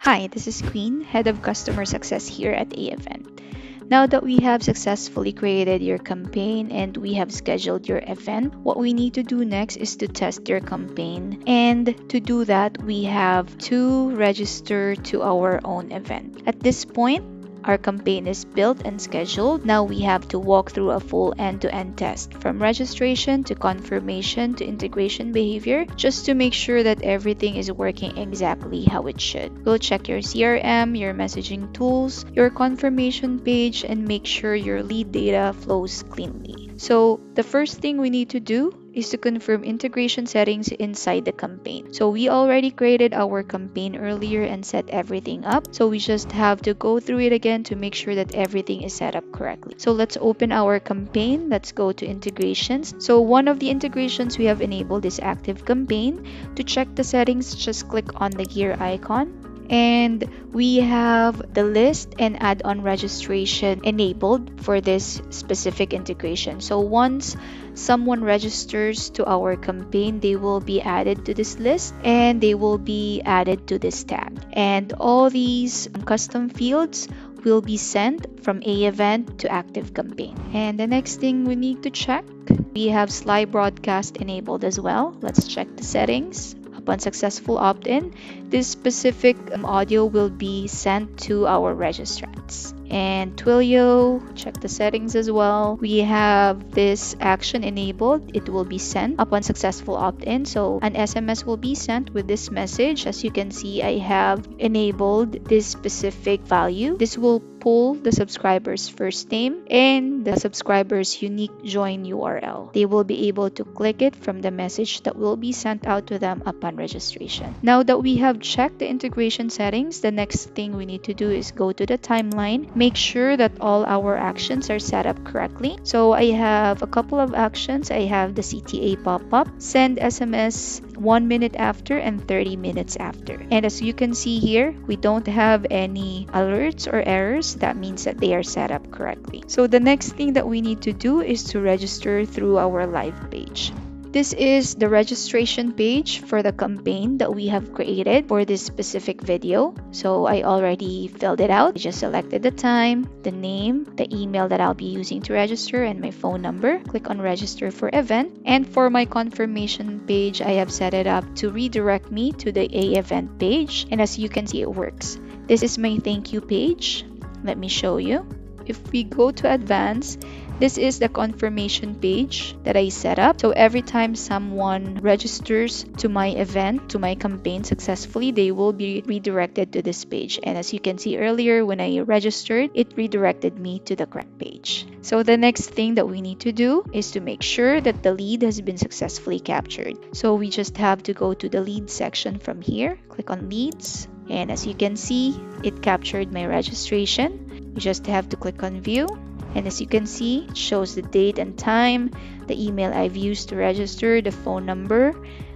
Hi, this is Queen, Head of Customer Success here at AEvent. Now that we have successfully created your campaign and we have scheduled your event, what we need to do next is to test your campaign. And to do that, we have to register to our own event. At this point, our campaign is built and scheduled. Now we have to walk through a full end-to-end test from registration to confirmation to integration behavior just to make sure that everything is working exactly how it should. We'll check your CRM, your messaging tools, your confirmation page, and make sure your lead data flows cleanly. So the first thing we need to do is to confirm integration settings inside the campaign. So we already created our campaign earlier and set everything up. So we just have to go through it again to make sure that everything is set up correctly. So let's open our campaign. Let's go to integrations. So one of the integrations we have enabled is ActiveCampaign. To check the settings, just click on the gear icon. And we have the list and add-on registration enabled for this specific integration. So once someone registers to our campaign, they will be added to this list and they will be added to this tag. And all these custom fields will be sent from AEvent to ActiveCampaign. And the next thing we need to check, we have Slybroadcast enabled as well. Let's check the settings. Upon successful opt-in, this specific audio will be sent to our registrants. And Twilio, check the settings as well. We have this action enabled. It will be sent upon successful opt-in. So an SMS will be sent with this message. As you can see, I have enabled this specific value. This will pull the subscriber's first name and the subscriber's unique join URL. They will be able to click it from the message that will be sent out to them upon registration. Now that we have checked the integration settings, the next thing we need to do is go to the timeline. Make sure that all our actions are set up correctly. So I have a couple of actions. I have the CTA pop-up, send SMS 1 minute after and 30 minutes after. And as you can see here, we don't have any alerts or errors. That means that they are set up correctly. So the next thing that we need to do is to register through our live page. This is the registration page for the campaign that we have created for this specific video. So I already filled it out. I just selected the time, the name, the email that I'll be using to register, and my phone number. Click on register for event. And for my confirmation page, I have set it up to redirect me to the AEvent page. And as you can see, it works. This is my thank you page. Let me show you. If we go to advanced, this is the confirmation page that I set up. So every time someone registers to my event, to my campaign successfully, they will be redirected to this page. And as you can see earlier, when I registered, it redirected me to the correct page. So the next thing that we need to do is to make sure that the lead has been successfully captured. So we just have to go to the lead section from here, click on leads. And as you can see, it captured my registration. You just have to click on view. And as you can see, it shows the date and time, the email I've used to register, the phone number,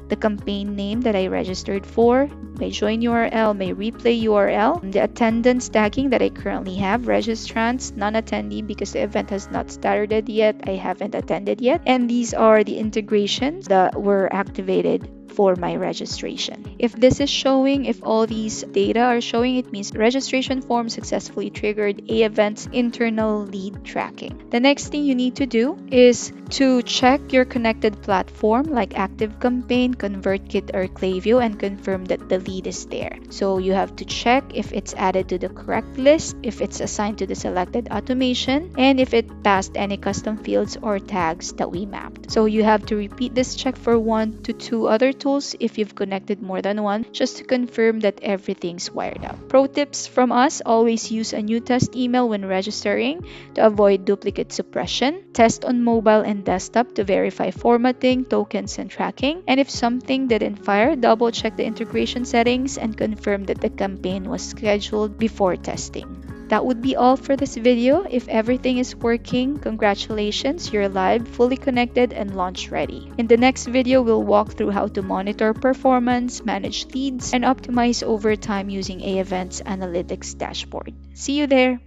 the campaign name that I registered for, my join URL, my replay URL, the attendance tagging that I currently have, registrants, non-attendee because the event has not started yet, I haven't attended yet. And these are the integrations that were activated for my registration. If this is showing, if all these data are showing, it means registration form successfully triggered AEvent's internal lead tracking. The next thing you need to do is to check your connected platform like ActiveCampaign, ConvertKit, or Klaviyo and confirm that the lead is there. So you have to check if it's added to the correct list, if it's assigned to the selected automation, and if it passed any custom fields or tags that we mapped. So you have to repeat this check for 1 to 2 other tools if you've connected more than one, just to confirm that everything's wired up. Pro tips from us: always use a new test email when registering to avoid duplicate suppression. Test on mobile and desktop to verify formatting, tokens, and tracking. And if something didn't fire, double check the integration settings and confirm that the campaign was scheduled before testing. That would be all for this video. If everything is working, congratulations, you're live, fully connected, and launch ready. In the next video, we'll walk through how to monitor performance, manage leads, and optimize over time using AEvent's analytics dashboard. See you there!